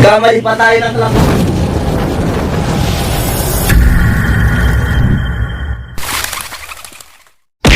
Kamali pa tayo ng club.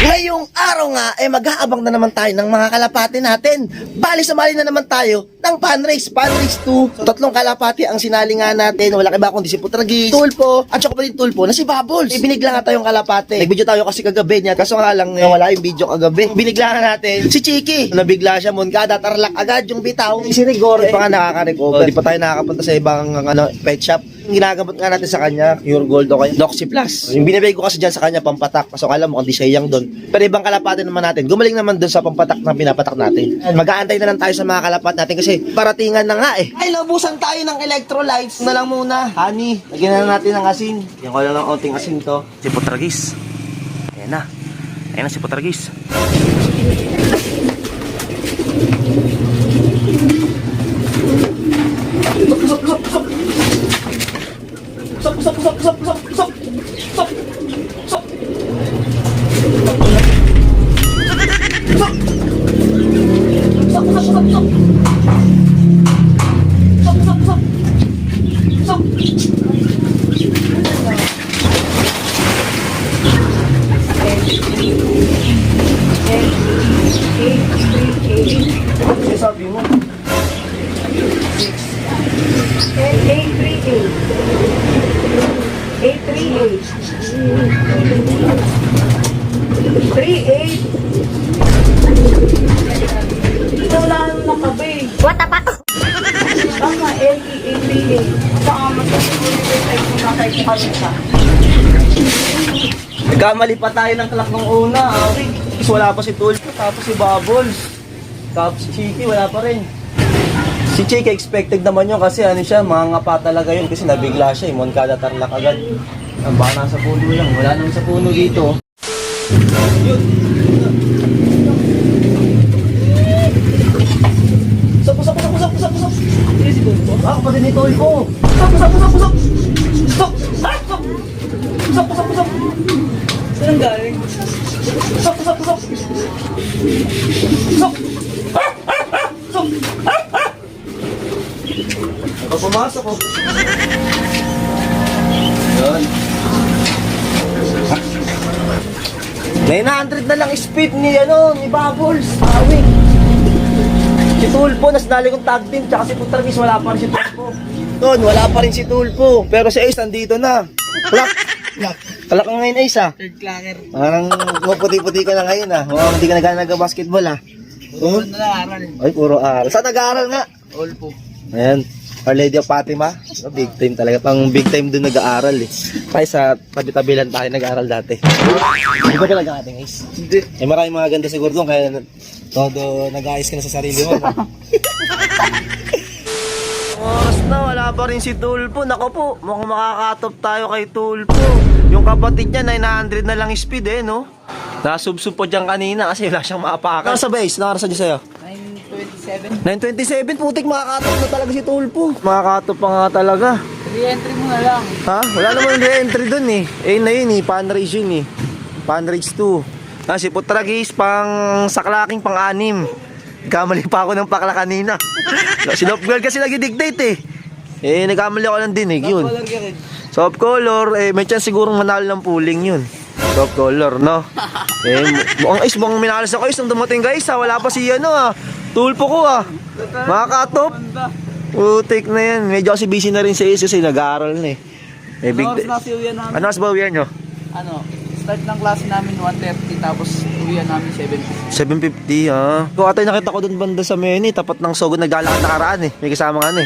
Ngayong araw nga, mag-aabang na naman tayo ng mga kalapati natin. Bali, sumali na naman tayo ng Funrace 2. So, 3 kalapati ang sinali nga natin. Wala iba kundi si Putragis, Tulpo, at saka pa din Tulpo na si Bubbles. Binigla nga tayong kalapati. Nag-video tayo kasi kagabi niya. Kaso nga lang, wala yung video kagabi. Binigla nga natin si Chiki. Nabigla siya, Moncada, tarlak agad yung bitaw. Si Rigor, pa nga nakaka-recover. Di pa tayo nakakapunta sa ibang pet shop. Yung ginagamot nga natin sa kanya, Pure Gold o kaya Doxy Plus. Yung binibigay ko kasi dyan sa kanya, pampatak. Kaso alam mo, hindi siya yung doon. Pero ibang kalapati naman natin, gumaling naman doon sa pampatak na pinapatak natin. Mag-aantay na lang tayo sa mga kalapat natin kasi paratingan na nga eh. Ay, naubusan tayo ng electrolytes na lang muna. Honey, lagyan na natin ng asin. Yan ko lang ng onting asin to. Si Putragis. Ayan na. Ayan na si Putragis. Sabi mo. 838. Wala nang nakabe. What the fuck? Tama, LE838. Saka magkasulit ay kung nakay ko kami siya. Nagkamali pa tayo ng clock nung una. Tapos wala pa si Tulpo, tapos si Bubbles. Tapos si Chiki, wala pa rin. Si Chiki, expected naman yun kasi ano siya, mangangapa talaga yun kasi nabigla siya. Moncada tarlak agad. Ang baka nasa puno lang, wala naman sa puno dito. Yun. Pusap. Hindi si Tulpo. Ah, kapatid ni Tulpo. Pusap. Pusap. Saan galing? Pusap. Pumasok ko. Yun. 900 na lang speed ni Bubbles. Awing. Si Tulpo, nasinali kong tag team, tsaka si Putragis, wala pa rin si Tulpo. Doon, wala pa rin si Tulpo. Pero si Ace, nandito na. Kalak ka ngayon, Ace, ah. Third clanger. Parang puti-puti ka na ngayon, ah. Hindi ka nag-basketball, ah. Puro na nag-aaral. Ay, puro aral. Saan nag-aaral nga? All po. Ayan. Our Lady of Fatima. Big time talaga. Pang big time doon nag-aaral eh. Kaya sa tabi-tabi lang tayo nag-aaral dati. Hindi ba talaga ating Ace? Hindi. Eh maraming mga ganda siguro doon. Kaya todo nag-aayos ka na sa sarili mo. Oras na, wala pa rin si Tulpo. Nako po, mukhang makakatop tayo kay Tulpo. Yung kapatid niya, 900 na lang speed eh, no? Nasubsub po dyan kanina kasi wala siyang maapakan. Nasa base, nakarasa dyan sa'yo? 927. 927, putik, makakatop na talaga si Tulpo. Makakatop pa nga talaga. Re-entry mo na lang. Ha? Wala naman re-entry dun eh. Eh na yun eh, Funrace yun eh. Funrace 2. Si Putragis pang saklaking pang-anim. Nagkamali pa ako ng pakla kanina. Si Love Girl kasi nag-dictate eh. Nagkamali ako ng dinig yun. Color ka rin. Soft color, may chance sigurong manalo ng pooling yun. Soft color, no? Mukhang minalas ako nung dumating guys ha. Wala pa si Tulpo ko makakatop. Putik na yan. Medyo kasi busy na rin si Ace kasi nag-aaral na eh. Ano oras na si uwian namin? Ano mas ba uwian nyo? Start ng klase namin 1:30 tapos uwian namin 7:50. 7:50 Kung atay nakita ko doon banda sa Meni, tapat ng Sogod, naglalakad nakaraan eh. May kasama nga eh.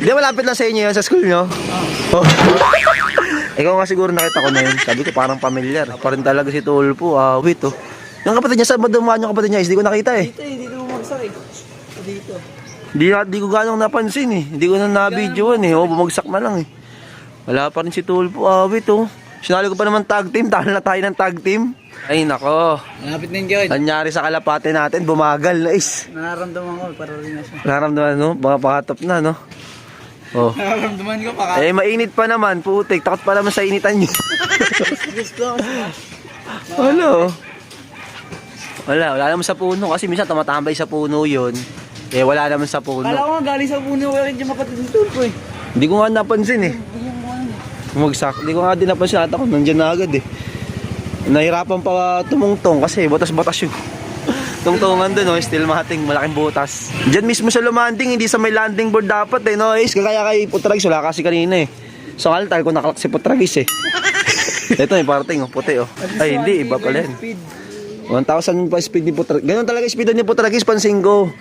Hindi malapit lang sa inyo yun sa school nyo? Oh. Ikaw nga siguro nakita ko na yun. Sabi ko parang familiar. Pa rin talaga si Tulpo. Wait oh. Yung kapatid niya, saan ba dumaan yung kapatid niya? Hindi ko nakita eh. Dito bumagsak eh. Dito. Hindi ko ganong napansin eh. Hindi ko na na-videoan eh. Bumagsak na lang eh. Wala pa rin si Tulpo. Wait oh. Sinali ko pa naman tag team. Talo na tayo ng tag team. Ay nako. Malapit na yung gawin. Nangyari sa kalapate natin. Bumagal na is. Nararamdaman ko. Para rin na siya. Nararamdaman no? Baka pakatop na no? Oh. Nararamdaman ko pa. Mainit pa naman. Putik. Takot pa naman sa initan nyo. Gusto. Wala naman sa puno. Kasi minsan tumatambay sa puno yun. Eh, wala naman sa puno. Kala ko nga galing sa puno kaya hindi mapatid yung tool ko eh. Hindi ko nga napansin eh. Bumagsak. Hindi ko nga din napansin ata ko. Nandiyan na agad eh. Nahirapan pa tumungtong kasi batas-batas yung tungtungan doon, no? Steel mating, malaking butas. Diyan mismo sa lumanding, hindi sa may landing board dapat eh, no? Is, kaya kay Putragis, wala kasi kanina eh. So, altar ko nakalak si Putragis eh. Ito may parating, oh, puti oh. Ay, hindi, iba pala yan. 1,000 pa speed ni Putragis. Ganun talaga speed ni Putragis, pansin ko.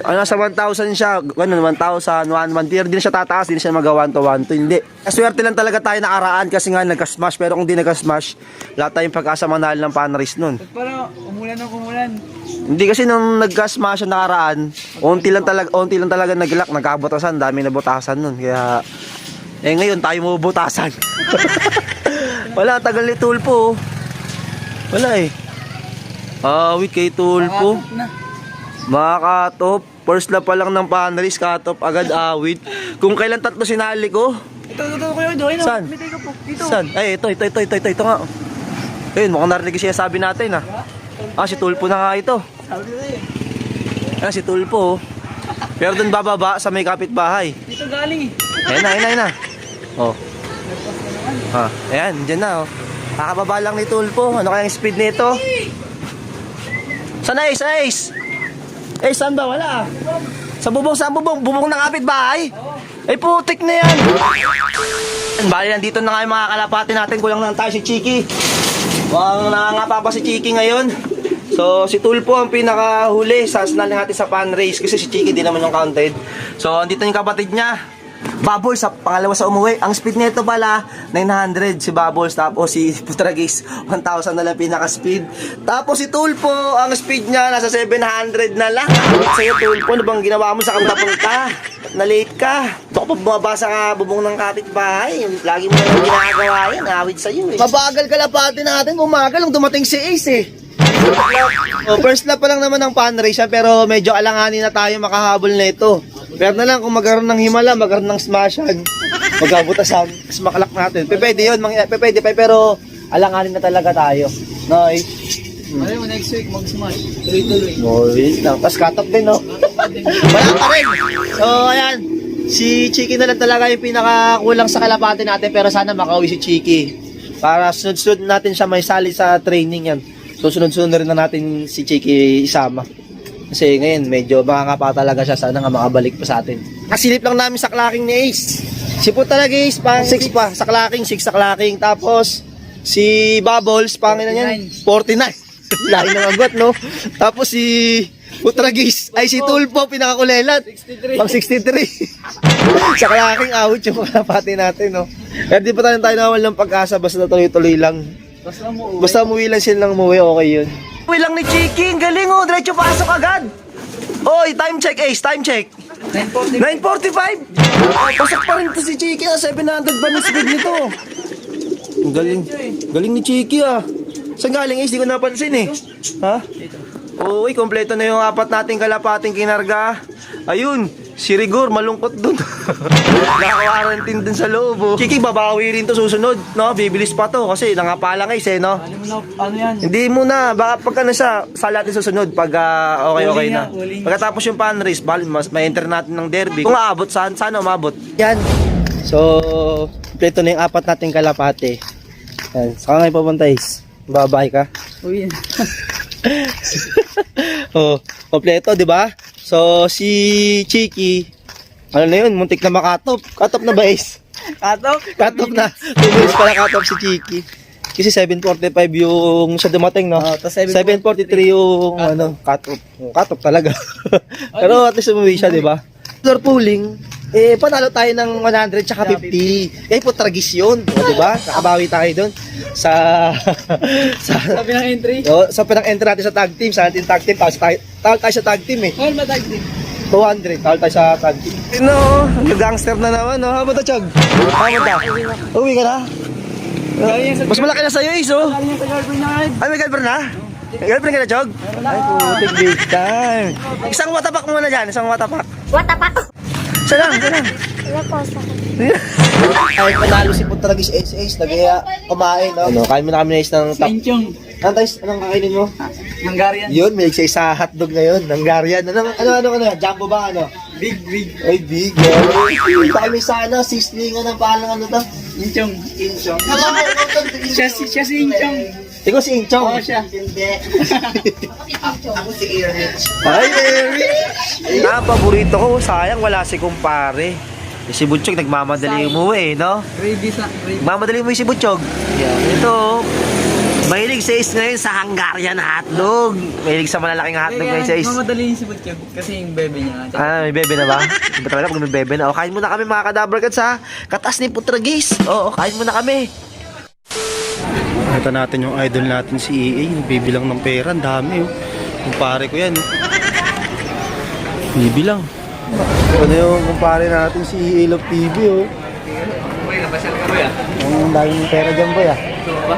Ano, sa 1,000 siya, ganun, 1,000, 1,1, hindi na siya tataas, hindi na siya mag-1 to 1 to, hindi. Swerte lang talaga tayo nakaraan kasi nga nagka-smash, pero kung di nagka-smash, lahat tayong pag-asa manalo ng panrace nun. Ba't parang umulan ng umulan? Hindi kasi nung nagka-smash ang nakaraan, unti lang talaga nag-lock, nagkabutasan, dami na butasan nun. Kaya, ngayon tayo mabubutasan. Wala, tagal ni Tulpo. Wala eh. Wait kay Tulpo. Nakatop na. Makakatop. First lap pa lang ng panrace, katop agad awit. Kung kailan tatlo sinali ko. Ito kuya Edo. Ayun, Saan? may take po. Dito. Saan? Ay, ito nga. Ayun, mukhang narinig siya sabi natin ah. Si Tulpo na nga ito. Sabi ko eh. Si Tulpo. Pero dun bababa sa may kapitbahay. Dito galing eh. Ayan na. Oh. Ayan, dyan na oh. Kakababa lang ni Tulpo. Ano kayang speed nito? Saan Ace? Ace, saan ba? Wala. Sa bubong? Bubong ng kapitbahay? Ay putik na yan. Bali, nandito na nga yung mga kalapati natin. Kulang na tayo si Chiki. Mukhang nangangapa pa si Chiki ngayon. So, si Tulpo ang pinakahuli. Sasnal natin sa pan race kasi si Chiki di naman yung counted. So, andito yung kapatid niya. Bubbles sa pangalawa sa umuwi. Ang speed nito pala 900 si Bubbles, tapos si Putragis 1,000 na lang pinaka-speed. Tapos si Tulpo, ang speed niya nasa 700 na lang. Sa'yo Tulpo, ano bang ginawa mo sa punta? Na-late ka. Ito ko pa bumaba sa bubong ng kapitbahay. Lagi mo naman ginagawa yan. Awit sa'yo eh. Mabagal kalapati natin, bumagal nung dumating si Ace eh. First lap pa lang naman ng pan race siya, pero medyo alanganin na tayo makahabol na ito. Pero na lang kung magkaroon ng himala, magkaroon ng smashan, magkabutasan, mas makalak natin. Pwede yun, pwede pa, pero alanganin na talaga tayo. No, eh. Alam mo, next week mag-smash. Tuloy-tuloy. Wait lang, tapos cut off din, no? Wala pa rin. So, ayan. Si Chiki na lang talaga yung pinakakulang sa kalapati natin, pero sana makauwi si Chiki. Para sunod-sunod natin siya may sali sa training yan. So, sunod-sunod na rin na natin si Chiki isama. Kasi ngayon, medyo baka pa talaga siya. Sana nga makabalik pa sa atin. Kasilip lang namin sa clacking ni Ace. Si Puta Ace, pang 6 pa. Sa clacking, 6 sa clacking. Tapos, si Bubbles, pangin na yan, 49. Lahi ng agot, no? Tapos si Putragis, ay si Tulpo, pinakakulelat. 63. Pang 63. Sa clacking, awit yung kalapati natin, no? Kaya di pa tayo nawal ng pag-asa, basta tuloy-tuloy lang. Basta umuwi lang silang umuwi, okay yun. Uwi lang ni Chiki, ang galing oh, diretso pasok agad. Oy, time check Ace, time check. 9:45. Pasok pa rin to si Chiki, 700 ba ng speed nito? Ang galing. Galing ni Chiki ah. Saan galing Ace? Di ko napansin eh. Ha? Uy, kompleto na yung apat nating kalapating kinarga. Ayun, si Rigor malungkot dun. Naka-quarantine dun sa loob oh. Chiki, babawi rin to susunod, no? Bibilis pa to kasi nangapalang Ace eh, no? Alam mo na, ano yan? Hindi muna, baka pagka na siya, sala natin susunod pag okay na. Uli. Pagkatapos yung pan race, may enter natin ng derby. Kung aabot, sana umabot. Yan. So, kompleto na yung apat nating kalapate. Yan. Saka ngayon pupunta is. Babay ka. Uy. Oh, kompleto, di ba? So, si Chiki, ano na yun, muntik na makatop. Katop na ba, Ace? Katop? Katop na. 2 minutes pala katop si Chiki. Kasi 7:45 yung siya dumating, no? Tas 7:43 yung ano, katop. Katop talaga. Pero at least umuwi siya, di ba? Floor pooling, panalo tayo ng 100 tsaka 50. Putragis yun, di ba? Nakabawi tayo doon sa Sabi ng entry? sa pinang-enter natin sa tag team, sa ating tag team, tawag tayo sa tag team eh. All matag din. 200, tawag tayo sa tag team. No, gangster na naman, no? Habot na, Chog. Habot na. Uwi ka na? Mas malaki na sa'yo, Ace, oh. Galing yan sa girlfriend niya ngayon. Ay, may girlfriend na? May girlfriend ka na, Chog? Ay, putik big time. Isang watapak muna dyan, isang watapak. Watapak. Isa lang. Wala po sa Ay, panalo si Putragis Ace, nagaya kumain, no? Kain mo na kami na Ace ng Enchong. Anong kakainin mo? Hungarian. Yun, may isa hotdog ngayon. Hungarian. Ano? Jumbo ba ano? Big. Ay, big. Ito kami sa ano, sislingan ng palang ano to? Inchong. Siya si Inchong. Ikaw si Inchong. Oo, siya. Hindi. Ako si Erich. Hi, Mary! Paborito ko, sayang wala si kumpare. Si Butchog nagmamadali umuwi, no? Gravy sa. Nagmamadali umuwi si Butchog. Ito, mahilig sa ngayon sa Hungarian hotdog. Mahilig sa malalaking hotdog ngayon sa Mamadali si Butchog kasi yung bebe niya. May bebe na ba? Iba talaga pag may bebe na. O, kain muna kami mga kadabragad sa katas ni Putragis. Oo, kain muna kami. Nakita natin yung idol natin si EA, yung bibilang ng pera, ang dami oh. Kumpare ko yan oh. Bibilang. Ano yung kumpare natin si EA Love TV oh. Boy, napasal ka ba yan? Ang daming pera dyan boy ah. Ito ba?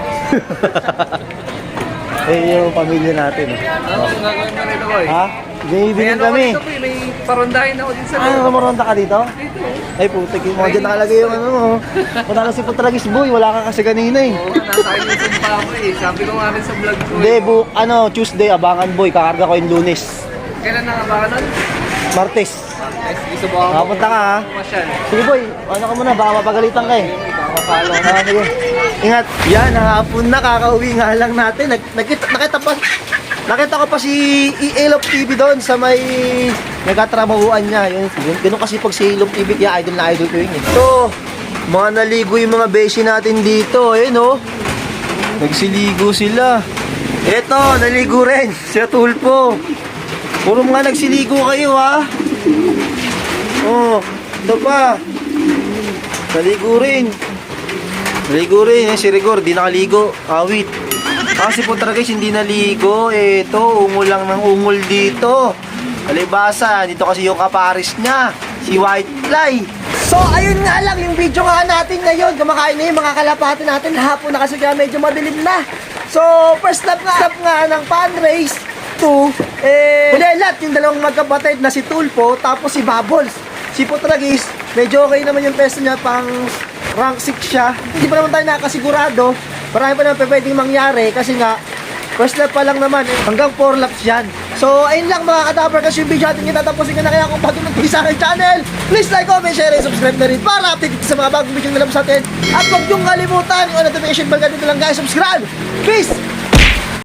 Yung pamilya natin oh. Ano ang gagawin mo rito, boy? Ha? Bibiling kami. May parondahin ako din sa Ano, maronda ka dito? Dito. Ay putik, yung mga dyan nakalagay yung ano mo. Wala na si Putragis boy, wala ka kasi kanina eh. Oo, nasa akin yung sumpa ko eh. Sabi ko nga rin sa vlog ko Hindi, Tuesday, abangan boy, kakarga ko yung Lunes. Kailan na nga ba ka nun? Martes. Gusto mo ako Nakapunta ka ha? masyal. Sige boy, ano ka muna, baka mapagalitan ka eh. Kakapalo. Sige. Ingat. Yan, hapon na, kakauwi nga lang natin. Nakita ko pa si Elop TV doon sa may nagkatrabahuan niya. Ganun kasi pag si Elop TV, kaya idol na idol ko yun. Ito, mga naligo yung mga beshi natin dito. Ayun oh. Nagsiligo sila. Ito, naligo rin. Si Tulpo. Puro mga nagsiligo kayo ha. Oh, ito pa. Naligo rin. Naligo rin. Si Rigor, di nakaligo. Awit. Si Putragis hindi naligo. Ito, ungol lang ng ungol dito. Alibasa, dito kasi yung kaparis niya. Si White Fly. So, ayun nga lang yung video nga natin ngayon. Kumakain na yung mga kalapati natin. Hapon na kasi kaya medyo madilim na. So, first stop nga ng pan race 2. Huli lahat yung dalawang magkapatid na si Tulpo tapos si Bubbles. Si Putragis, medyo okay naman yung peso niya, pang rank 6 siya. Hindi pa naman tayo nakasigurado. Marami pa naman pwedeng mangyari kasi nga first lap pa lang naman, hanggang 4 laps yan. So, ayun lang mga kadabar, kasi yung video natin itatapusin ko na, kaya kung bago nag sa akin channel, please like, comment, share, and subscribe na rin para update sa mga bagong video na nalabas natin. At huwag niyong kalimutan yung notification bell, ganito lang guys, subscribe. Peace!